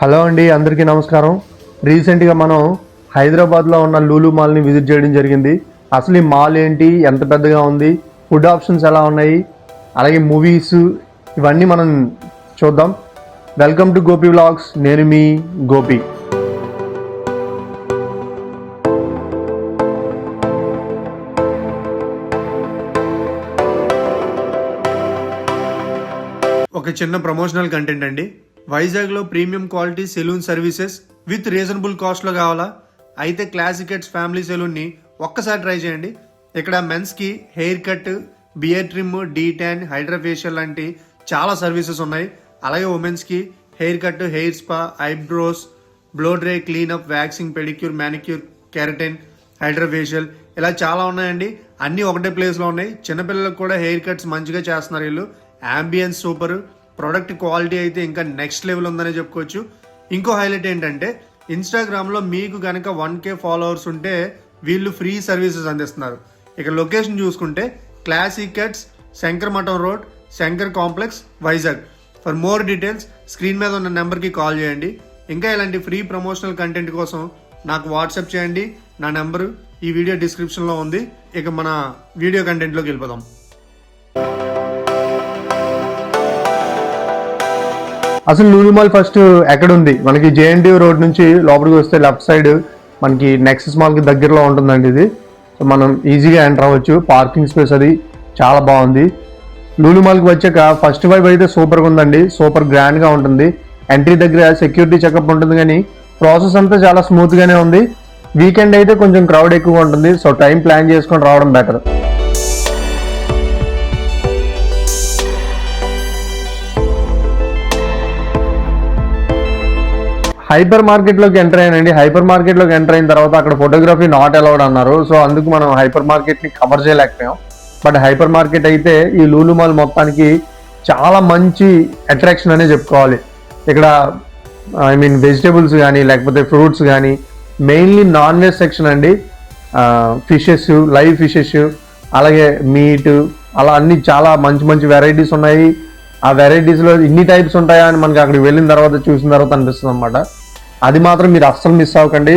Hello అండి, అందరికీ నమస్కారం. రీసెంట్గా మనం హైదరాబాద్లో ఉన్న లూలు మాల్ని విజిట్ చేయడం జరిగింది. అసలు ఈ మాల్ ఏంటి, ఎంత పెద్దగా ఉంది, ఫుడ్ ఆప్షన్స్ ఎలా ఉన్నాయి, అలాగే మూవీస్, ఇవన్నీ మనం చూద్దాం. Welcome to Gopi vlogs. నేను మీ గోపి. ఒక చిన్న ప్రమోషనల్ కంటెంట్ అండి. వైజాగ్లో premium quality salon services with reasonable కాస్ట్లో కావాలా? అయితే క్లాసిక్ కట్స్ ఫ్యామిలీ సెలూన్ని ఒక్కసారి ట్రై చేయండి. ఇక్కడ మెన్స్కి hair cut, beard trim, detan, hydrafacial లాంటి చాలా సర్వీసెస్ ఉన్నాయి. అలాగే ఉమెన్స్కి hair cut, hair spa, eyebrows, blow dry, cleanup, waxing, pedicure, manicure, keratin, hydrafacial ఇలా చాలా ఉన్నాయండి. అన్నీ ఒకటే ప్లేస్లో ఉన్నాయి. చిన్నపిల్లలకు కూడా హెయిర్ కట్స్ మంచిగా చేస్తున్నారు వీళ్ళు. యాంబియన్స్ సూపర్, ప్రొడక్ట్ క్వాలిటీ అయితే ఇంకా నెక్స్ట్ లెవెల్ ఉందనే చెప్పుకోవచ్చు. ఇంకో హైలైట్ ఏంటంటే ఇన్స్టాగ్రామ్లో మీకు కనుక 1K ఫాలోవర్స్ ఉంటే వీళ్ళు ఫ్రీ సర్వీసెస్ అందిస్తున్నారు. ఇక లొకేషన్ చూసుకుంటే క్లాసిక్ కట్స్, శంకర్ మఠం road, Shankar complex, Vizag. For more details screen మీద ఉన్న నెంబర్కి కాల్ చేయండి. ఇంకా ఇలాంటి ఫ్రీ ప్రమోషనల్ కంటెంట్ కోసం నాకు వాట్సాప్ చేయండి. నా నెంబరు ఈ వీడియో డిస్క్రిప్షన్లో ఉంది. ఇక మన వీడియో కంటెంట్లోకి వెళ్ళిపోదాం. అసలు లూలు మాల్ ఫస్ట్ ఎక్కడ ఉంది? మనకి జేఎన్టీయూ రోడ్ నుంచి లోపలికి వస్తే లెఫ్ట్ సైడ్ మనకి నెక్సస్ మాల్కి దగ్గరలో ఉంటుందండి ఇది. సో మనం ఈజీగా ఎంటర్ అవ్వచ్చు. పార్కింగ్ స్పేస్ అది చాలా బాగుంది. లూలు మాల్కి వచ్చాక ఫస్ట్ వైబ్ అయితే సూపర్గా ఉందండి. సూపర్ గ్రాండ్గా ఉంటుంది. ఎంట్రీ దగ్గర సెక్యూరిటీ చెకప్ ఉంటుంది, కానీ ప్రాసెస్ అంతా చాలా స్మూత్గానే ఉంది. వీకెండ్ అయితే కొంచెం క్రౌడ్ ఎక్కువగా ఉంటుంది. సో టైం ప్లాన్ చేసుకొని రావడం బెటర్. హైపర్ మార్కెట్లోకి ఎంటర్ అయ్యానండి. హైపర్ మార్కెట్లోకి ఎంటర్ అయిన తర్వాత అక్కడ ఫోటోగ్రఫీ నాట్ అలౌడ్ అన్నారు. సో అందుకు మనం హైపర్ మార్కెట్ని కవర్ చేయలేకపోయాం. బట్ హైపర్ మార్కెట్ అయితే ఈ లూలు మాల్ మొత్తానికి చాలా మంచి అట్రాక్షన్ అనే చెప్పుకోవాలి. ఇక్కడ వెజిటేబుల్స్ కానీ లేకపోతే ఫ్రూట్స్ కానీ, మెయిన్లీ నాన్ వెజ్ సెక్షన్ అండి. ఫిషెస్, లైవ్ ఫిషెస్, అలాగే మీట్, అలా అన్ని చాలా మంచి మంచి వెరైటీస్ ఉన్నాయి. ఆ వెరైటీస్లో ఇన్ని టైప్స్ ఉంటాయా అని మనకి అక్కడికి వెళ్ళిన తర్వాత చూసిన తర్వాత అనిపిస్తుంది అనమాట. అది మాత్రం మీరు అస్సలు మిస్ అవ్వకండి.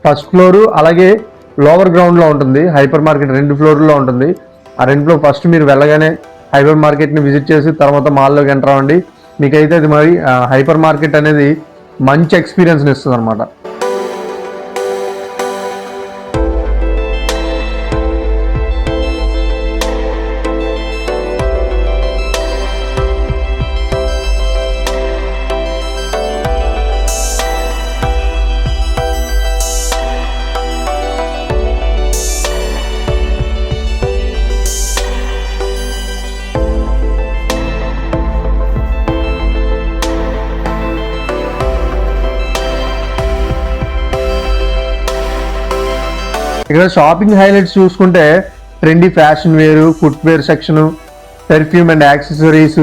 ఫస్ట్ ఫ్లోరు అలాగే లోవర్ గ్రౌండ్లో ఉంటుంది. హైపర్ మార్కెట్ 2 ఫ్లోర్లో ఉంటుంది. ఆ 2 ఫ్లోర్ ఫస్ట్ మీరు వెళ్ళగానే హైపర్ మార్కెట్ని విజిట్ చేసి తర్వాత మాల్లోకి ఎంటర్ అవ్వండి. మీకైతే అది మరి హైపర్ మార్కెట్ అనేది మంచి ఎక్స్పీరియన్స్ని ఇస్తుంది అనమాట. ఇక్కడ షాపింగ్ హైలైట్స్ చూసుకుంటే ట్రెండీ ఫ్యాషన్ వేరు, footwear section, perfume and accessories,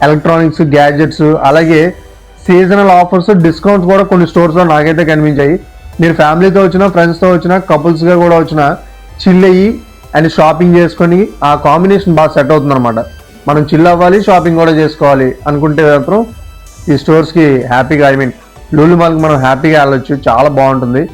electronics, gadgets, అలాగే సీజనల్ ఆఫర్స్, డిస్కౌంట్స్ కూడా కొన్ని స్టోర్స్లో నాకైతే కనిపించాయి. మీరు ఫ్యామిలీతో వచ్చినా, ఫ్రెండ్స్తో వచ్చినా, కపుల్స్గా కూడా వచ్చినా చిల్ అయ్యి అండ్ షాపింగ్ చేసుకొని ఆ కాంబినేషన్ బాగా సెట్ అవుతుంది అనమాట. మనం చిల్ అవ్వాలి, షాపింగ్ కూడా చేసుకోవాలి అనుకుంటే మాత్రం ఈ స్టోర్స్కి హ్యాపీగా లూలు మాల్కి మనం హ్యాపీగా వెళ్ళొచ్చు. చాలా బాగుంటుంది.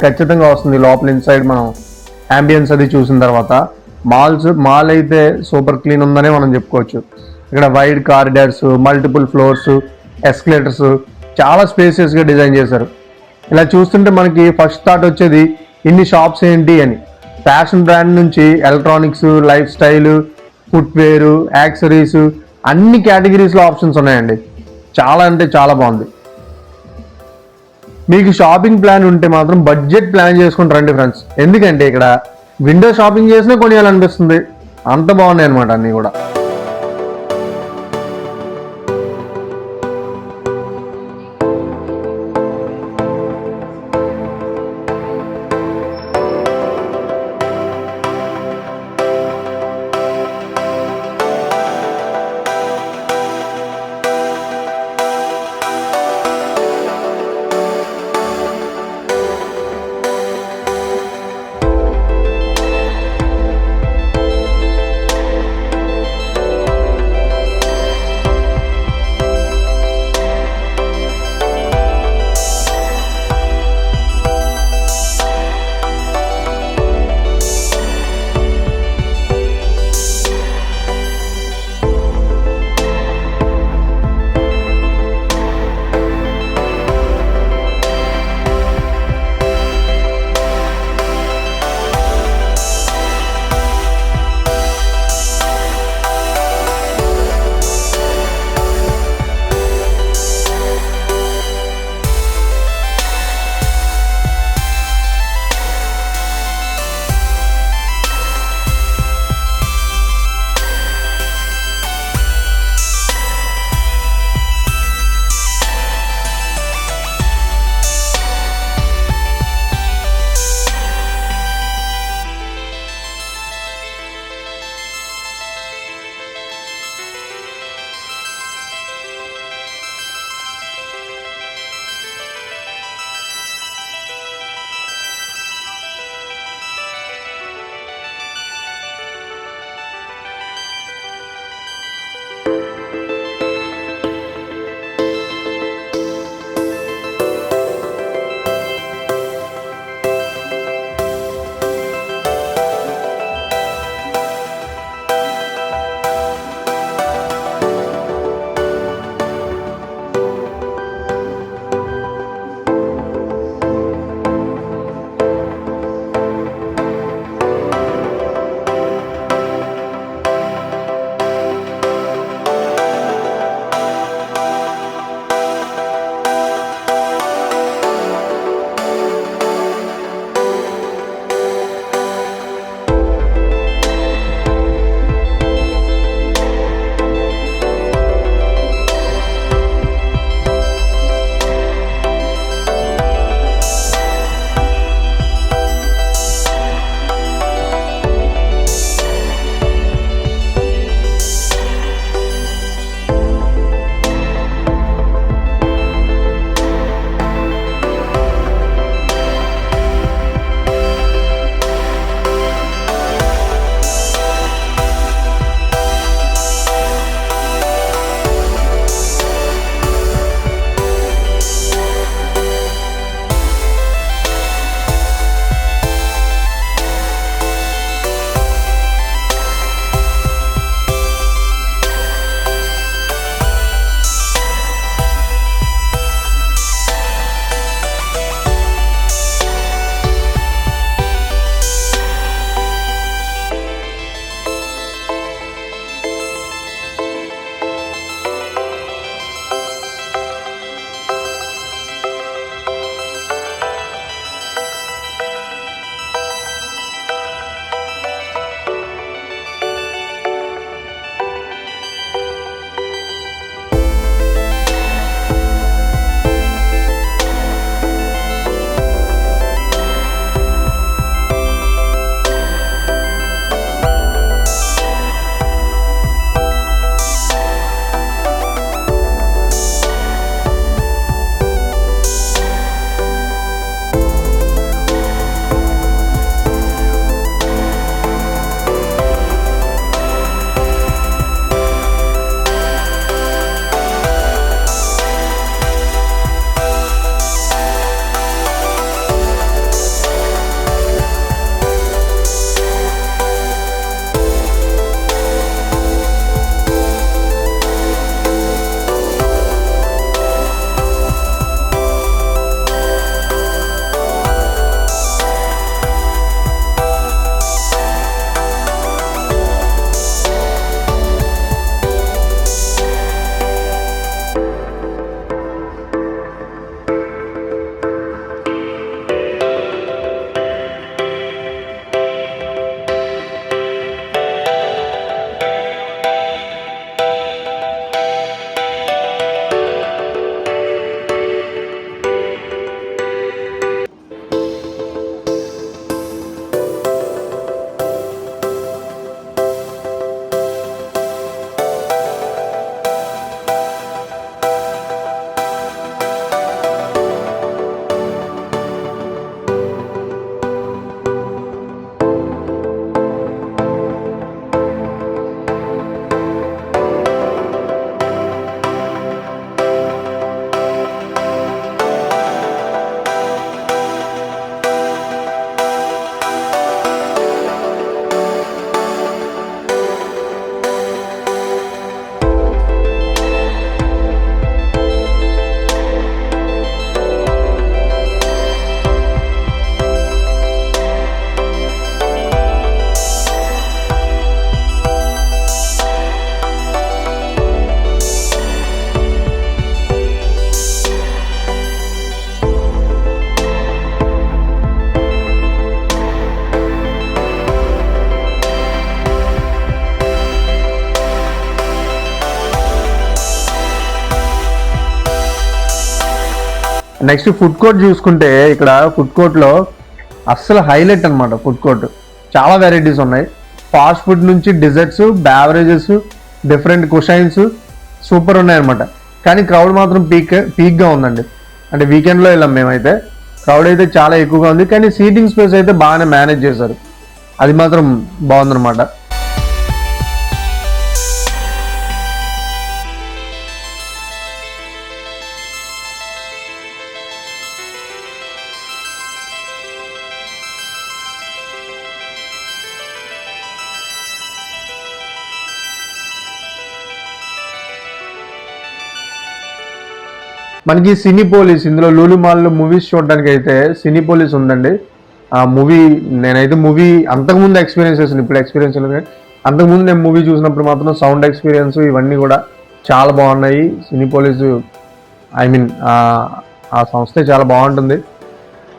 ఖచ్చితంగా వస్తుంది లోపల ఇన్సైడ్ మనం అంబియన్స్ అది చూసిన తర్వాత. మాల్ అయితే సూపర్ క్లీన్ ఉందనే మనం చెప్పుకోవచ్చు. ఇక్కడ wide corridors, multiple floors, escalators చాలా స్పేసియస్గా డిజైన్ చేశారు. ఇలా చూస్తుంటే మనకి ఫస్ట్ థాట్ వచ్చేది ఇన్ని షాప్స్ ఏంటి అని. ఫ్యాషన్ బ్రాండ్ నుంచి electronics, life style, footwear, accessories అన్ని కేటగిరీస్లో ఆప్షన్స్ ఉన్నాయండి. చాలా అంటే చాలా బాగుంది. మీకు షాపింగ్ ప్లాన్ ఉంటే మాత్రం బడ్జెట్ ప్లాన్ చేసుకుని రండి ఫ్రెండ్స్. ఎందుకంటే ఇక్కడ విండో షాపింగ్ చేసినా కొనియాలనిపిస్తుంది, అంత బాగున్నాయి అనమాట అన్నీ కూడా. నెక్స్ట్ ఫుడ్ కోర్ట్ చూసుకుంటే ఇక్కడ ఫుడ్ కోర్ట్లో అస్సలు హైలైట్ అనమాట. ఫుడ్ కోర్ట్ చాలా వెరైటీస్ ఉన్నాయి. ఫాస్ట్ ఫుడ్ నుంచి డిజర్ట్స్, బ్యావరేజెస్, డిఫరెంట్ కుషైన్స్ సూపర్ ఉన్నాయన్నమాట. కానీ క్రౌడ్ మాత్రం పీక్గా ఉందండి. అంటే వీకెండ్లో వెళ్ళాం మేమైతే. క్రౌడ్ అయితే చాలా ఎక్కువగా ఉంది, కానీ సీటింగ్ స్పేస్ అయితే బాగానే మేనేజ్ చేశారు. అది మాత్రం బాగుందన్నమాట. మనకి సినీపోలిస్, ఇందులో లూలు మాల్లో మూవీస్ చూడడానికి అయితే సినీపోలిస్ ఉందండి. ఆ మూవీ నేనైతే మూవీ అంతకుముందు ఎక్స్పీరియన్స్ చేసాను, ఇప్పుడు ఎక్స్పీరియన్స్ లేదు. కానీ అంతకుముందు నేను మూవీ చూసినప్పుడు మాత్రం సౌండ్ ఎక్స్పీరియన్స్ ఇవన్నీ కూడా చాలా బాగున్నాయి. సినీపోలిస్ ఐ మీన్ ఆ సంస్థే చాలా బాగుంటుంది.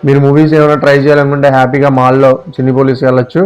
మీరు మూవీస్ ఏమైనా ట్రై చేయాలనుకుంటే హ్యాపీగా మాల్లో సినీపోలిస్ వెళ్ళొచ్చు.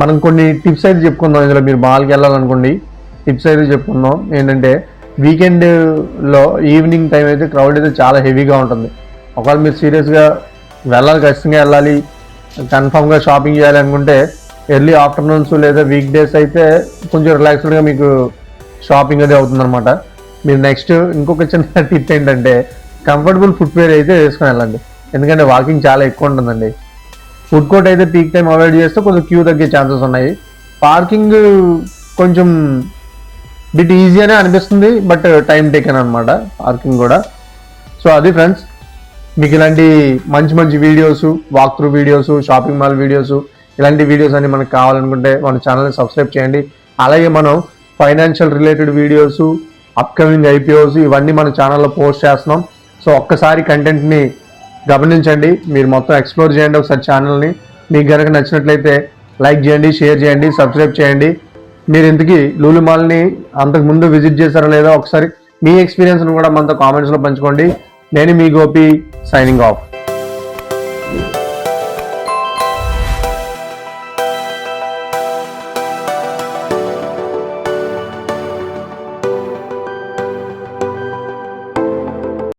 మనం కొన్ని టిప్స్ అయితే చెప్పుకుందాం. ఇందులో మీరు మాల్కి వెళ్ళాలనుకోండి, టిప్స్ అయితే చెప్పుకుందాం. ఏంటంటే వీకెండ్లో ఈవినింగ్ టైం అయితే క్రౌడ్ అయితే చాలా హెవీగా ఉంటుంది. ఒకవేళ మీరు సీరియస్గా వెళ్ళాలి, ఖచ్చితంగా వెళ్ళాలి, కన్ఫామ్గా షాపింగ్ చేయాలి అనుకుంటే ఎర్లీ ఆఫ్టర్నూన్స్ లేదా వీక్ డేస్ అయితే కొంచెం రిలాక్స్డ్గా మీకు షాపింగ్ అది అవుతుందన్నమాట. మీరు నెక్స్ట్ ఇంకొక చిన్న టిప్ ఏంటంటే కంఫర్టబుల్ ఫుట్వేర్ అయితే వేసుకొని వెళ్ళండి. ఎందుకంటే వాకింగ్ చాలా ఎక్కువ ఉంటుందండి. ఫుడ్ కోర్ట్ అయితే పీక్ టైం అవాయిడ్ చేస్తే కొంచెం క్యూ తగ్గే ఛాన్సెస్ ఉన్నాయి. పార్కింగ్ కొంచెం బిట్ ఈజీ అనే అనిపిస్తుంది, బట్ టైం టేకెన్ అనమాట పార్కింగ్ కూడా. సో అది ఫ్రెండ్స్, మీకు ఇలాంటి మంచి మంచి videos, walk through videos, shopping mall videos, ఇలాంటి వీడియోస్ అన్ని మనకు కావాలనుకుంటే మన ఛానల్ని సబ్స్క్రైబ్ చేయండి. అలాగే మనం financial related videos, upcoming IPOs ఇవన్నీ మన ఛానల్లో పోస్ట్ చేస్తున్నాం. సో ఒక్కసారి కంటెంట్ని గమనించండి, మీరు మొత్తం ఎక్స్ప్లోర్ చేయండి ఒకసారి ఛానల్ని. మీకు కనుక నచ్చినట్లయితే లైక్ చేయండి, షేర్ చేయండి, సబ్స్క్రైబ్ చేయండి. మీరు ఇంతకీ లూలు మాల్ని అంతకుముందు విజిట్ చేశారా లేదా ఒకసారి మీ ఎక్స్పీరియన్స్ని కూడా మనతో కామెంట్స్లో పంచుకోండి. నేను మీ గోపి, సైనింగ్ ఆఫ్.